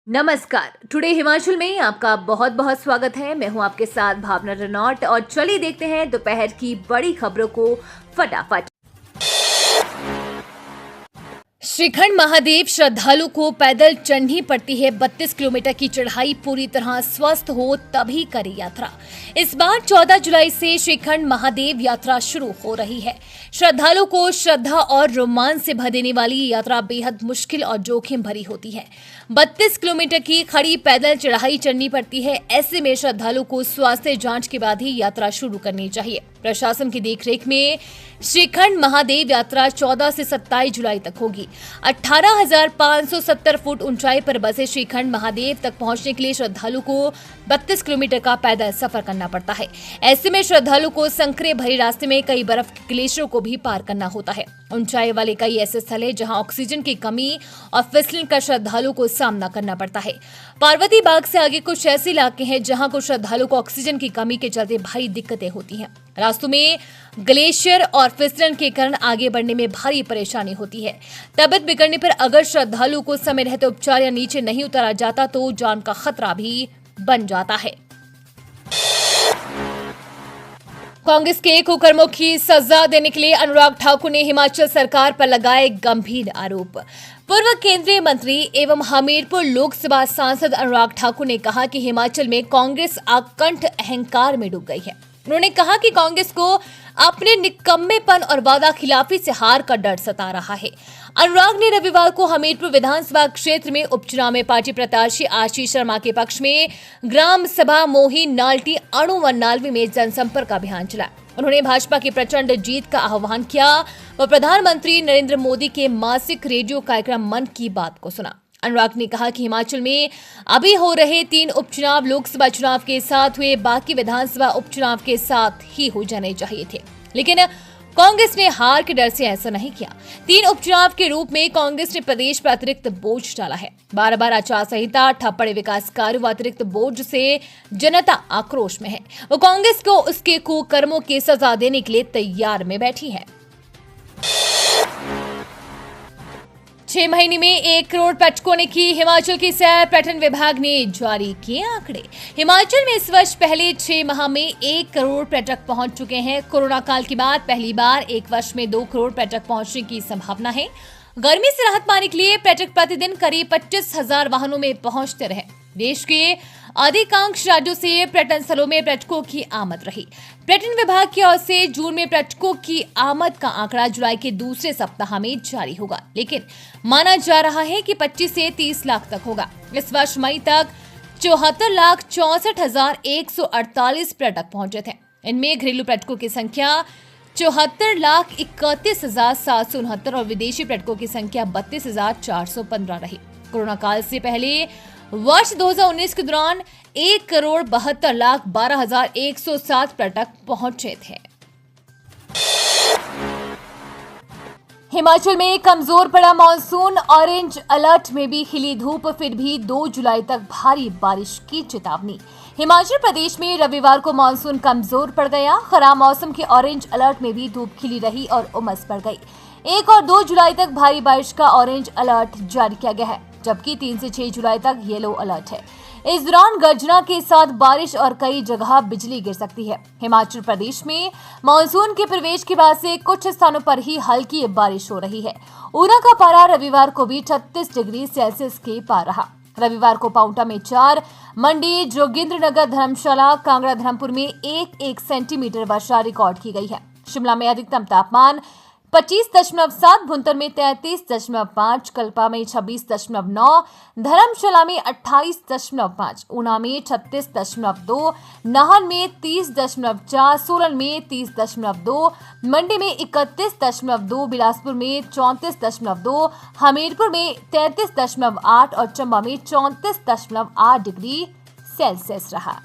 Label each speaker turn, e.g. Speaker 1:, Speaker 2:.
Speaker 1: नमस्कार। टुडे हिमाचल में आपका बहुत बहुत स्वागत है। मैं हूं आपके साथ भावना रनौट और चलिए देखते हैं दोपहर की बड़ी खबरों को फटाफट। श्रीखंड महादेव श्रद्धालु को पैदल चढ़नी पड़ती है। 32 किलोमीटर की चढ़ाई। पूरी तरह स्वस्थ हो तभी करे यात्रा। इस बार 14 जुलाई से श्रीखंड महादेव यात्रा शुरू हो रही है। श्रद्धालु को श्रद्धा और रोमांच से भर देने वाली ये यात्रा बेहद मुश्किल और जोखिम भरी होती है। 32 किलोमीटर की खड़ी पैदल चढ़ाई चढ़नी पड़ती है। ऐसे में श्रद्धालु को स्वास्थ्य जांच के बाद ही यात्रा शुरू करनी चाहिए। प्रशासन की देखरेख में श्रीखंड महादेव यात्रा 14 से 27 जुलाई तक होगी। 18,570 फुट ऊंचाई पर बसे श्रीखंड महादेव तक पहुंचने के लिए श्रद्धालु को 32 किलोमीटर का पैदल सफर करना पड़ता है। ऐसे में श्रद्धालु को संकरे भरे रास्ते में कई बर्फ के ग्लेशियरों को भी पार करना होता है। ऊंचाई वाले कई ऐसे स्थल है जहां ऑक्सीजन की कमी और फिसलन का श्रद्धालु को सामना करना पड़ता है। पार्वती बाग से आगे कुछ ऐसे इलाके हैं जहां कुछ श्रद्धालु को ऑक्सीजन की कमी के चलते भारी दिक्कतें होती हैं। रास्तों में ग्लेशियर और फिसलन के कारण आगे बढ़ने में भारी परेशानी होती है। तबीयत बिगड़ने पर अगर श्रद्धालु को समय रहते उपचार या नीचे नहीं उतारा जाता तो जान का खतरा भी बन जाता है। कांग्रेस के कुकर्मों की सजा देने के लिए अनुराग ठाकुर ने हिमाचल सरकार पर लगाए गंभीर आरोप। पूर्व केंद्रीय मंत्री एवं हमीरपुर लोकसभा सांसद अनुराग ठाकुर ने कहा कि हिमाचल में कांग्रेस आकंठ अहंकार में डूब गई है। उन्होंने कहा कि कांग्रेस को अपने निकम्मेपन और वादा खिलाफी से हार का डर सता रहा है। अनुराग ने रविवार को हमीरपुर विधानसभा क्षेत्र में उपचुनाव में पार्टी प्रत्याशी आशीष शर्मा के पक्ष में ग्राम सभा मोही नाल्टी अणु 99 में जनसंपर्क अभियान चलाया। उन्होंने भाजपा की प्रचंड जीत का आह्वान किया व प्रधानमंत्री नरेंद्र मोदी के मासिक रेडियो कार्यक्रम मन की बात को सुना। अनुराग ने कहा कि हिमाचल में अभी हो रहे 3 उपचुनाव लोकसभा चुनाव के साथ हुए बाकी विधानसभा उपचुनाव के साथ ही हो जाने चाहिए थे, लेकिन कांग्रेस ने हार के डर से ऐसा नहीं किया। 3 उपचुनाव के रूप में कांग्रेस ने प्रदेश पर अतिरिक्त बोझ डाला है। बार-बार आचार संहिता, ठप्पड़ विकास कार्य व अतिरिक्त बोझ से जनता आक्रोश में है। वो कांग्रेस को उसके कुकर्मों की सजा देने के लिए तैयार में बैठी है। 6 महीने में 1 करोड़ पर्यटकों ने की हिमाचल की सैर। पर्यटन विभाग ने जारी किए आंकड़े। हिमाचल में इस वर्ष पहले 6 माह में 1 करोड़ पर्यटक पहुंच चुके हैं। कोरोना काल के बाद पहली बार एक वर्ष में 2 करोड़ पर्यटक पहुंचने की संभावना है। गर्मी से राहत पाने के लिए पर्यटक प्रतिदिन करीब 25,000 वाहनों में पहुंचते रहे। देश के अधिकांश राज्यों से पर्यटन स्थलों में पर्यटकों की आमद रही। पर्यटन विभाग की ओर से जून में पर्यटकों की आमद का आंकड़ा जुलाई के दूसरे सप्ताह में जारी होगा, लेकिन माना जा रहा है कि 25 से 30 लाख तक होगा। इस वर्ष मई तक 74,64,148 पर्यटक पहुंचे थे। इनमें घरेलू पर्यटकों की संख्या 74,31,769 और विदेशी पर्यटकों की संख्या 32,415 रही। कोरोना काल से पहले वर्ष 2019 के दौरान 1,72,12,107 पर्यटक पहुंचे थे। हिमाचल में कमजोर पड़ा मानसून। ऑरेंज अलर्ट में भी खिली धूप, फिर भी 2 जुलाई तक भारी बारिश की चेतावनी। हिमाचल प्रदेश में रविवार को मानसून कमजोर पड़ गया। खराब मौसम के ऑरेंज अलर्ट में भी धूप खिली रही और उमस बढ़ गई। 1 और 2 जुलाई तक भारी बारिश का ऑरेंज अलर्ट जारी किया गया है, जबकि 3 से 6 जुलाई तक येलो अलर्ट है। इस दौरान गर्जना के साथ बारिश और कई जगह बिजली गिर सकती है। हिमाचल प्रदेश में मानसून के प्रवेश के बाद से कुछ स्थानों पर ही हल्की बारिश हो रही है। ऊना का पारा रविवार को भी 36 डिग्री सेल्सियस के पार रहा। रविवार को पाउंटा में 4, मंडी, जोगिंद्रनगर, धर्मशाला, कांगड़ा, धर्मपुर में 1-1 सेंटीमीटर वर्षा रिकॉर्ड की गई है। शिमला में अधिकतम तापमान 25.7, भुंतर में 33.5, कल्पा में 26.9, धर्मशाला में 28.5, ऊना में 36.2, नाहन में 30.4, सोलन में 30.2, मंडी में 31.2, बिलासपुर में 34.2, हमीरपुर में 33.8 और चंबा में 34.8 डिग्री सेल्सियस रहा।